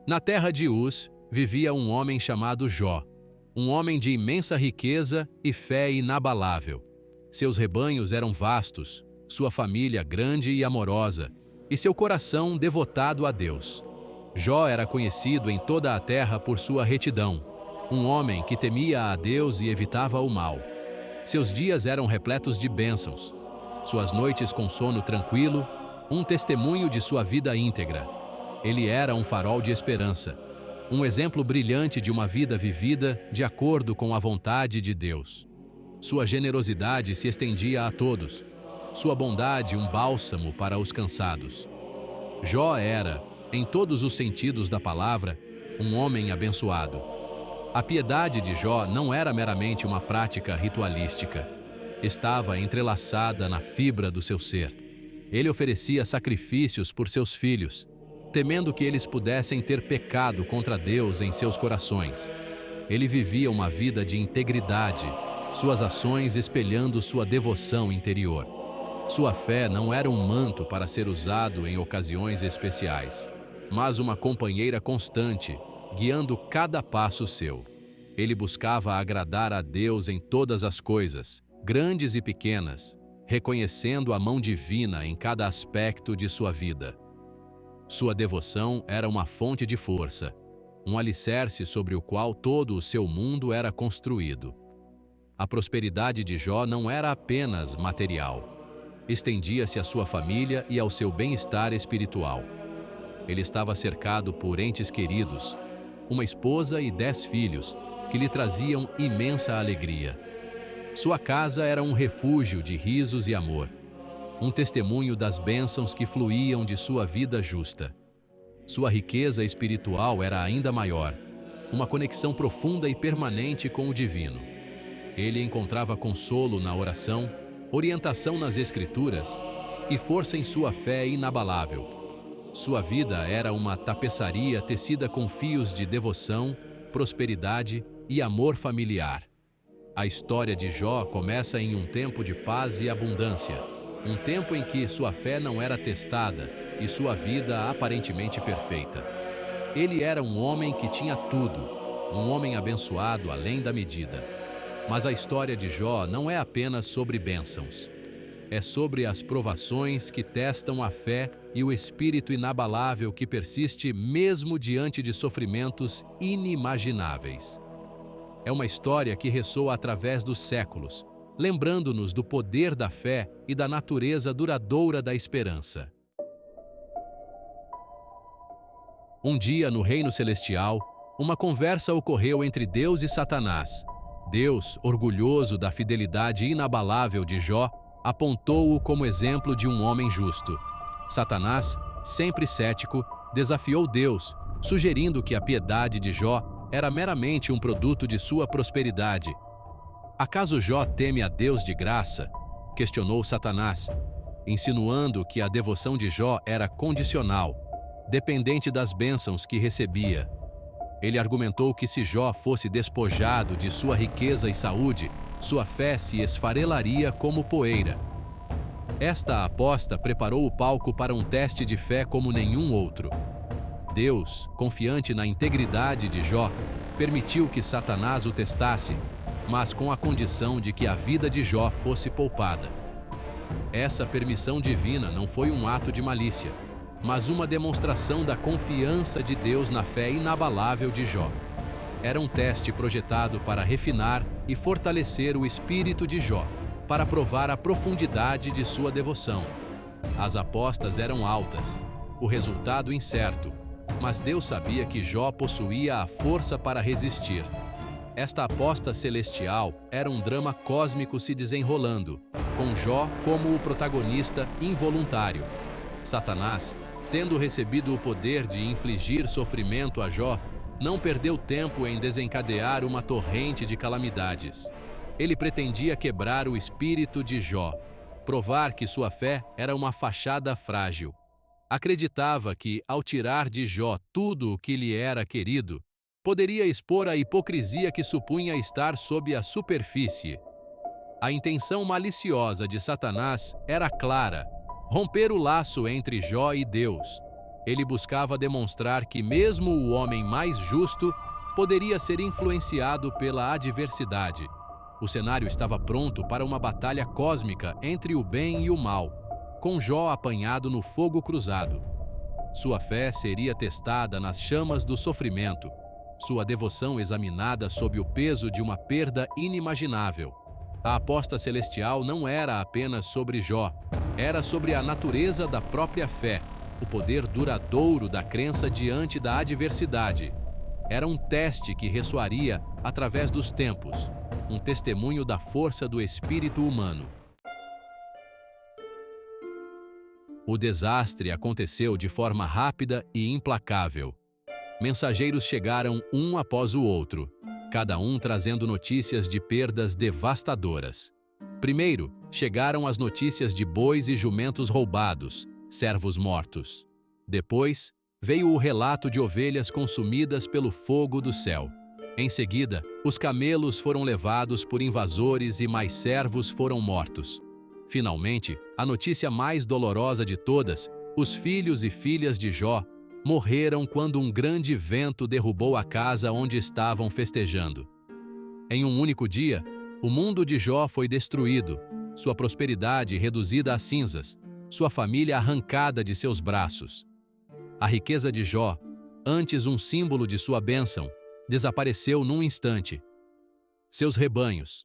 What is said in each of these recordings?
Na terra de Uz vivia um homem chamado Jó, um homem de imensa riqueza e fé inabalável. Seus rebanhos eram vastos, sua família grande e amorosa, e seu coração devotado a Deus. Jó era conhecido em toda a terra por sua retidão, um homem que temia a Deus e evitava o mal. Seus dias eram repletos de bênçãos, suas noites com sono tranquilo, um testemunho de sua vida íntegra. Ele era um farol de esperança, um exemplo brilhante de uma vida vivida de acordo com a vontade de Deus. Sua generosidade se estendia a todos, sua bondade um bálsamo para os cansados. Jó era, em todos os sentidos da palavra, um homem abençoado. A piedade de Jó não era meramente uma prática ritualística. Estava entrelaçada na fibra do seu ser. Ele oferecia sacrifícios por seus filhos, temendo que eles pudessem ter pecado contra Deus em seus corações. Ele vivia uma vida de integridade, suas ações espelhando sua devoção interior. Sua fé não era um manto para ser usado em ocasiões especiais, mas uma companheira constante, guiando cada passo seu. Ele buscava agradar a Deus em todas as coisas, grandes e pequenas, reconhecendo a mão divina em cada aspecto de sua vida. Sua devoção era uma fonte de força, um alicerce sobre o qual todo o seu mundo era construído. A prosperidade de Jó não era apenas material. Estendia-se à sua família e ao seu bem-estar espiritual. Ele estava cercado por entes queridos, uma esposa e 10 filhos, que lhe traziam imensa alegria. Sua casa era um refúgio de risos e amor, um testemunho das bênçãos que fluíam de sua vida justa. Sua riqueza espiritual era ainda maior, uma conexão profunda e permanente com o divino. Ele encontrava consolo na oração, orientação nas Escrituras e força em sua fé inabalável. Sua vida era uma tapeçaria tecida com fios de devoção, prosperidade e amor familiar. A história de Jó começa em um tempo de paz e abundância, um tempo em que sua fé não era testada e sua vida aparentemente perfeita. Ele era um homem que tinha tudo, um homem abençoado além da medida. Mas a história de Jó não é apenas sobre bênçãos. É sobre as provações que testam a fé e o espírito inabalável que persiste mesmo diante de sofrimentos inimagináveis. É uma história que ressoa através dos séculos, lembrando-nos do poder da fé e da natureza duradoura da esperança. Um dia, no reino celestial, uma conversa ocorreu entre Deus e Satanás. Deus, orgulhoso da fidelidade inabalável de Jó, apontou-o como exemplo de um homem justo. Satanás, sempre cético, desafiou Deus, sugerindo que a piedade de Jó era meramente um produto de sua prosperidade. Acaso Jó teme a Deus de graça? Questionou Satanás, insinuando que a devoção de Jó era condicional, dependente das bênçãos que recebia. Ele argumentou que se Jó fosse despojado de sua riqueza e saúde, sua fé se esfarelaria como poeira. Esta aposta preparou o palco para um teste de fé como nenhum outro. Deus, confiante na integridade de Jó, permitiu que Satanás o testasse, mas com a condição de que a vida de Jó fosse poupada. Essa permissão divina não foi um ato de malícia, mas uma demonstração da confiança de Deus na fé inabalável de Jó. Era um teste projetado para refinar e fortalecer o espírito de Jó, para provar a profundidade de sua devoção. As apostas eram altas, o resultado incerto, mas Deus sabia que Jó possuía a força para resistir. Esta aposta celestial era um drama cósmico se desenrolando, com Jó como o protagonista involuntário. Satanás, tendo recebido o poder de infligir sofrimento a Jó, não perdeu tempo em desencadear uma torrente de calamidades. Ele pretendia quebrar o espírito de Jó, provar que sua fé era uma fachada frágil. Acreditava que, ao tirar de Jó tudo o que lhe era querido, poderia expor a hipocrisia que supunha estar sob a superfície. A intenção maliciosa de Satanás era clara: romper o laço entre Jó e Deus. Ele buscava demonstrar que mesmo o homem mais justo poderia ser influenciado pela adversidade. O cenário estava pronto para uma batalha cósmica entre o bem e o mal, com Jó apanhado no fogo cruzado. Sua fé seria testada nas chamas do sofrimento, sua devoção examinada sob o peso de uma perda inimaginável. A aposta celestial não era apenas sobre Jó, era sobre a natureza da própria fé, o poder duradouro da crença diante da adversidade. Era um teste que ressoaria através dos tempos, um testemunho da força do espírito humano. O desastre aconteceu de forma rápida e implacável. Mensageiros chegaram um após o outro, cada um trazendo notícias de perdas devastadoras. Primeiro, chegaram as notícias de bois e jumentos roubados, servos mortos. Depois, veio o relato de ovelhas consumidas pelo fogo do céu. Em seguida, os camelos foram levados por invasores e mais servos foram mortos. Finalmente, a notícia mais dolorosa de todas, os filhos e filhas de Jó morreram quando um grande vento derrubou a casa onde estavam festejando. Em um único dia, o mundo de Jó foi destruído, sua prosperidade reduzida a cinzas, sua família arrancada de seus braços. A riqueza de Jó, antes um símbolo de sua bênção, desapareceu num instante. Seus rebanhos,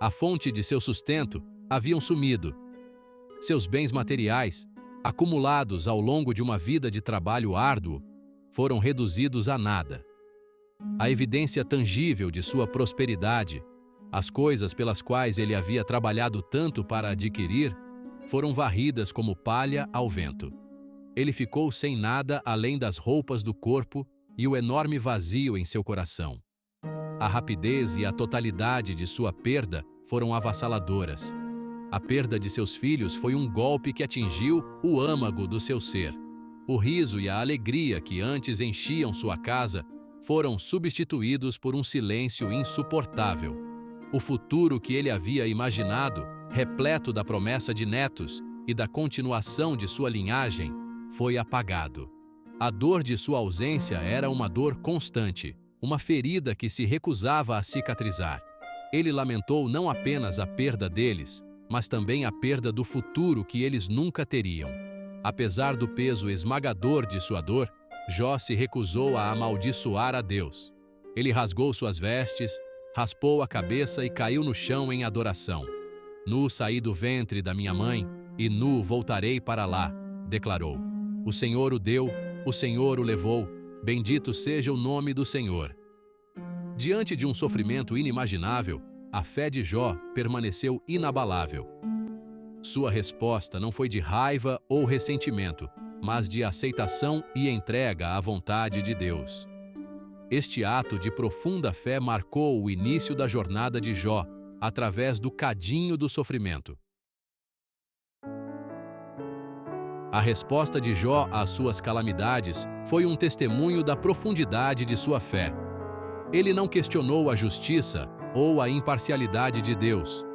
a fonte de seu sustento, haviam sumido. Seus bens materiais, acumulados ao longo de uma vida de trabalho árduo, foram reduzidos a nada. A evidência tangível de sua prosperidade, as coisas pelas quais ele havia trabalhado tanto para adquirir, foram varridas como palha ao vento. Ele ficou sem nada além das roupas do corpo e o enorme vazio em seu coração. A rapidez e a totalidade de sua perda foram avassaladoras. A perda de seus filhos foi um golpe que atingiu o âmago do seu ser. O riso e a alegria que antes enchiam sua casa foram substituídos por um silêncio insuportável. O futuro que ele havia imaginado, repleto da promessa de netos e da continuação de sua linhagem, foi apagado. A dor de sua ausência era uma dor constante, uma ferida que se recusava a cicatrizar. Ele lamentou não apenas a perda deles, mas também a perda do futuro que eles nunca teriam. Apesar do peso esmagador de sua dor, Jó se recusou a amaldiçoar a Deus. Ele rasgou suas vestes, raspou a cabeça e caiu no chão em adoração. Nu saí do ventre da minha mãe, e nu voltarei para lá, declarou. O Senhor o deu, o Senhor o levou, bendito seja o nome do Senhor. Diante de um sofrimento inimaginável, a fé de Jó permaneceu inabalável. Sua resposta não foi de raiva ou ressentimento, mas de aceitação e entrega à vontade de Deus. Este ato de profunda fé marcou o início da jornada de Jó, através do cadinho do sofrimento. A resposta de Jó às suas calamidades foi um testemunho da profundidade de sua fé. Ele não questionou a justiça ou a imparcialidade de Deus.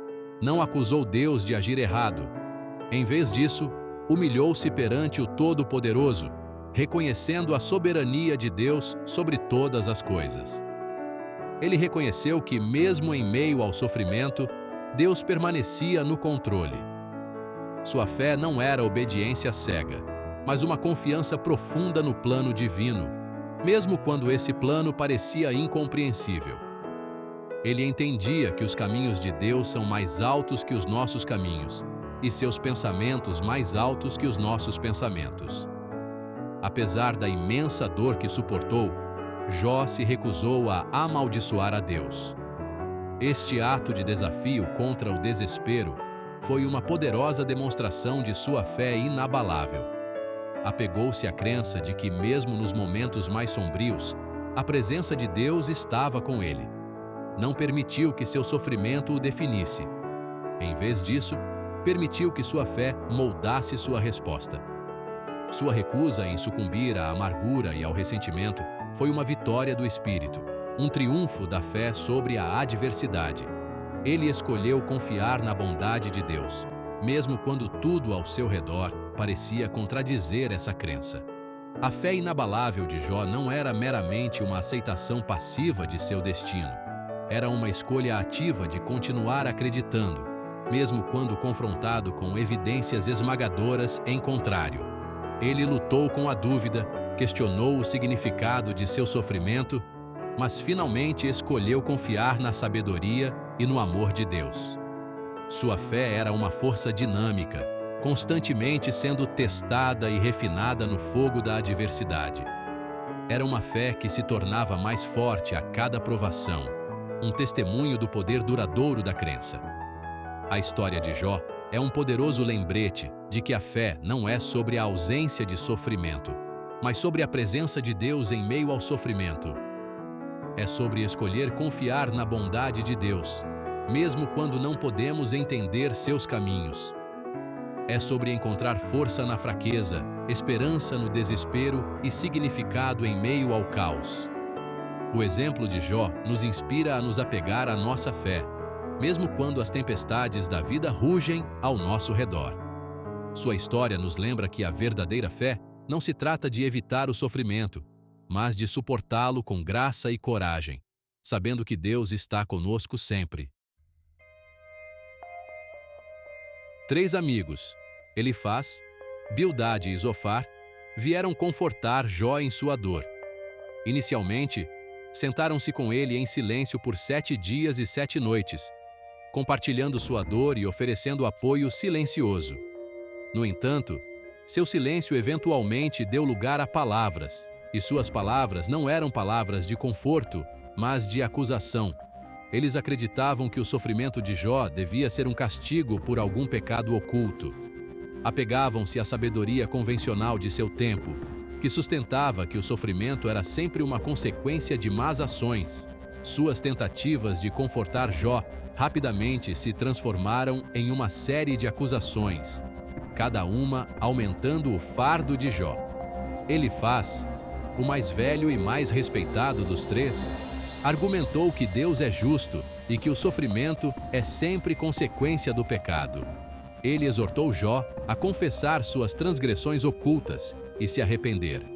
Não acusou Deus de agir errado. Em vez disso, humilhou-se perante o Todo-Poderoso, reconhecendo a soberania de Deus sobre todas as coisas. Ele reconheceu que, mesmo em meio ao sofrimento, Deus permanecia no controle. Sua fé não era obediência cega, mas uma confiança profunda no plano divino, mesmo quando esse plano parecia incompreensível. Ele entendia que os caminhos de Deus são mais altos que os nossos caminhos, e seus pensamentos mais altos que os nossos pensamentos. Apesar da imensa dor que suportou, Jó se recusou a amaldiçoar a Deus. Este ato de desafio contra o desespero foi uma poderosa demonstração de sua fé inabalável. Apegou-se à crença de que, mesmo nos momentos mais sombrios, a presença de Deus estava com ele. Não permitiu que seu sofrimento o definisse. Em vez disso, permitiu que sua fé moldasse sua resposta. Sua recusa em sucumbir à amargura e ao ressentimento foi uma vitória do espírito, um triunfo da fé sobre a adversidade. Ele escolheu confiar na bondade de Deus, mesmo quando tudo ao seu redor parecia contradizer essa crença. A fé inabalável de Jó não era meramente uma aceitação passiva de seu destino. Era uma escolha ativa de continuar acreditando, mesmo quando confrontado com evidências esmagadoras em contrário. Ele lutou com a dúvida, questionou o significado de seu sofrimento, mas finalmente escolheu confiar na sabedoria e no amor de Deus. Sua fé era uma força dinâmica, constantemente sendo testada e refinada no fogo da adversidade. Era uma fé que se tornava mais forte a cada provação, um testemunho do poder duradouro da crença. A história de Jó é um poderoso lembrete de que a fé não é sobre a ausência de sofrimento, mas sobre a presença de Deus em meio ao sofrimento. É sobre escolher confiar na bondade de Deus, mesmo quando não podemos entender seus caminhos. É sobre encontrar força na fraqueza, esperança no desespero e significado em meio ao caos. O exemplo de Jó nos inspira a nos apegar à nossa fé, mesmo quando as tempestades da vida rugem ao nosso redor. Sua história nos lembra que a verdadeira fé não se trata de evitar o sofrimento, mas de suportá-lo com graça e coragem, sabendo que Deus está conosco sempre. 3 amigos, Elifaz, Bildade e Zofar, vieram confortar Jó em sua dor. Inicialmente, sentaram-se com ele em silêncio por 7 dias e 7 noites, compartilhando sua dor e oferecendo apoio silencioso. No entanto, seu silêncio eventualmente deu lugar a palavras, e suas palavras não eram palavras de conforto, mas de acusação. Eles acreditavam que o sofrimento de Jó devia ser um castigo por algum pecado oculto. Apegavam-se à sabedoria convencional de seu tempo, que sustentava que o sofrimento era sempre uma consequência de más ações. Suas tentativas de confortar Jó rapidamente se transformaram em uma série de acusações, cada uma aumentando o fardo de Jó. Elifaz, o mais velho e mais respeitado dos 3, argumentou que Deus é justo e que o sofrimento é sempre consequência do pecado. Ele exortou Jó a confessar suas transgressões ocultas e se arrepender.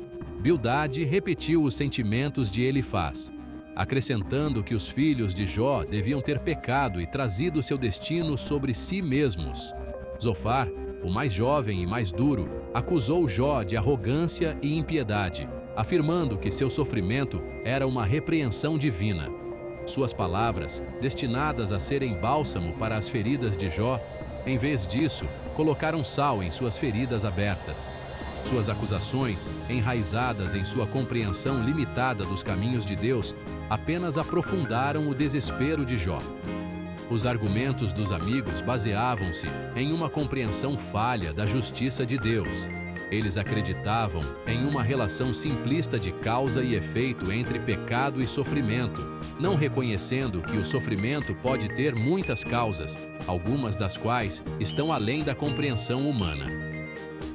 Bildade repetiu os sentimentos de Elifaz, acrescentando que os filhos de Jó deviam ter pecado e trazido seu destino sobre si mesmos. Zofar, o mais jovem e mais duro, acusou Jó de arrogância e impiedade, afirmando que seu sofrimento era uma repreensão divina. Suas palavras, destinadas a serem bálsamo para as feridas de Jó, em vez disso, colocaram sal em suas feridas abertas. Suas acusações, enraizadas em sua compreensão limitada dos caminhos de Deus, apenas aprofundaram o desespero de Jó. Os argumentos dos amigos baseavam-se em uma compreensão falha da justiça de Deus. Eles acreditavam em uma relação simplista de causa e efeito entre pecado e sofrimento, não reconhecendo que o sofrimento pode ter muitas causas, algumas das quais estão além da compreensão humana.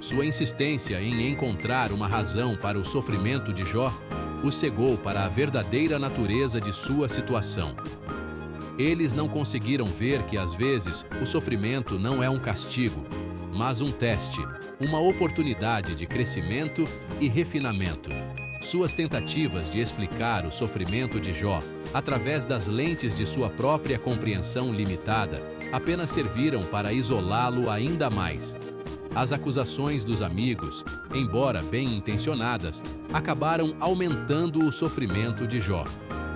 Sua insistência em encontrar uma razão para o sofrimento de Jó o cegou para a verdadeira natureza de sua situação. Eles não conseguiram ver que, às vezes, o sofrimento não é um castigo, mas um teste, uma oportunidade de crescimento e refinamento. Suas tentativas de explicar o sofrimento de Jó, através das lentes de sua própria compreensão limitada, apenas serviram para isolá-lo ainda mais. As acusações dos amigos, embora bem-intencionadas, acabaram aumentando o sofrimento de Jó.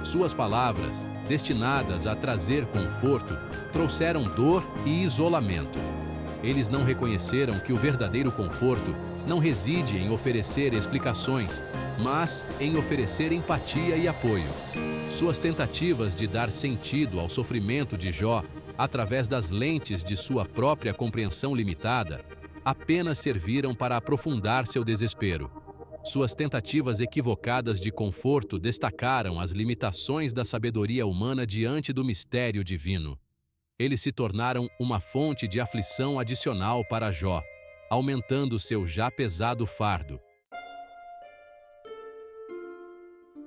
Suas palavras, destinadas a trazer conforto, trouxeram dor e isolamento. Eles não reconheceram que o verdadeiro conforto não reside em oferecer explicações, mas em oferecer empatia e apoio. Suas tentativas de dar sentido ao sofrimento de Jó, através das lentes de sua própria compreensão limitada, apenas serviram para aprofundar seu desespero. Suas tentativas equivocadas de conforto destacaram as limitações da sabedoria humana diante do mistério divino. Eles se tornaram uma fonte de aflição adicional para Jó, aumentando seu já pesado fardo.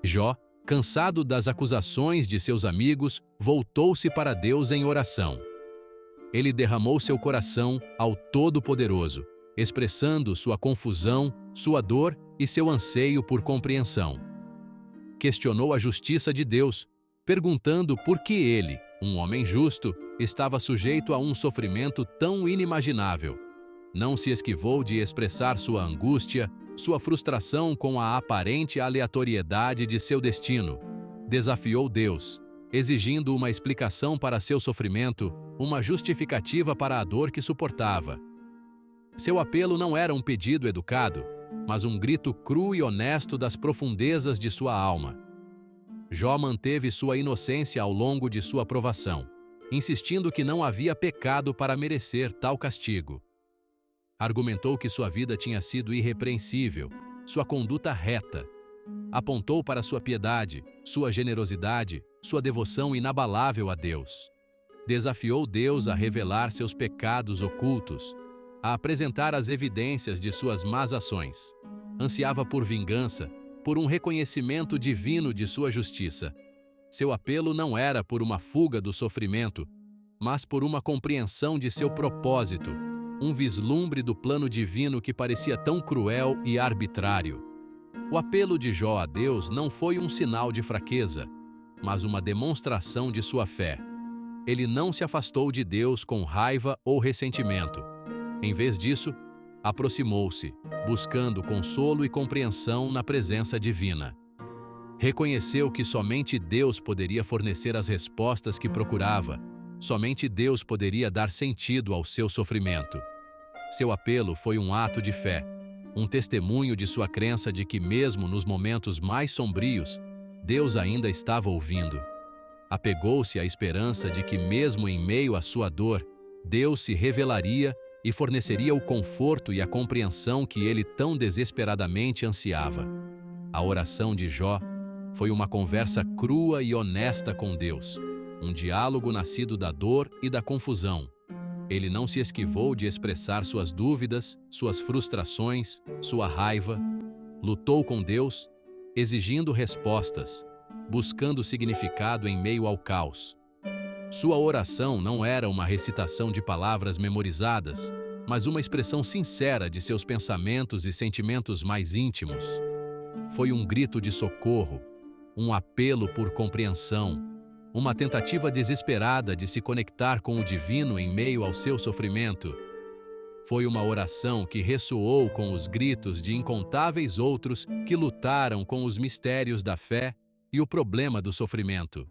Jó, cansado das acusações de seus amigos, voltou-se para Deus em oração. Ele derramou seu coração ao Todo-Poderoso, expressando sua confusão, sua dor e seu anseio por compreensão. Questionou a justiça de Deus, perguntando por que ele, um homem justo, estava sujeito a um sofrimento tão inimaginável. Não se esquivou de expressar sua angústia, sua frustração com a aparente aleatoriedade de seu destino. Desafiou Deus, exigindo uma explicação para seu sofrimento, uma justificativa para a dor que suportava. Seu apelo não era um pedido educado, mas um grito cru e honesto das profundezas de sua alma. Jó manteve sua inocência ao longo de sua provação, insistindo que não havia pecado para merecer tal castigo. Argumentou que sua vida tinha sido irrepreensível, sua conduta reta. Apontou para sua piedade, sua generosidade, sua devoção inabalável a Deus. Desafiou Deus a revelar seus pecados ocultos, a apresentar as evidências de suas más ações. Ansiava por vingança, por um reconhecimento divino de sua justiça. Seu apelo não era por uma fuga do sofrimento, mas por uma compreensão de seu propósito, um vislumbre do plano divino que parecia tão cruel e arbitrário. O apelo de Jó a Deus não foi um sinal de fraqueza, mas uma demonstração de sua fé. Ele não se afastou de Deus com raiva ou ressentimento. Em vez disso, aproximou-se, buscando consolo e compreensão na presença divina. Reconheceu que somente Deus poderia fornecer as respostas que procurava, somente Deus poderia dar sentido ao seu sofrimento. Seu apelo foi um ato de fé, um testemunho de sua crença de que, mesmo nos momentos mais sombrios, Deus ainda estava ouvindo. Apegou-se à esperança de que, mesmo em meio à sua dor, Deus se revelaria e forneceria o conforto e a compreensão que ele tão desesperadamente ansiava. A oração de Jó foi uma conversa crua e honesta com Deus, um diálogo nascido da dor e da confusão. Ele não se esquivou de expressar suas dúvidas, suas frustrações, sua raiva. Lutou com Deus, exigindo respostas, buscando significado em meio ao caos. Sua oração não era uma recitação de palavras memorizadas, mas uma expressão sincera de seus pensamentos e sentimentos mais íntimos. Foi um grito de socorro, um apelo por compreensão, uma tentativa desesperada de se conectar com o divino em meio ao seu sofrimento. Foi uma oração que ressoou com os gritos de incontáveis outros que lutaram com os mistérios da fé e o problema do sofrimento.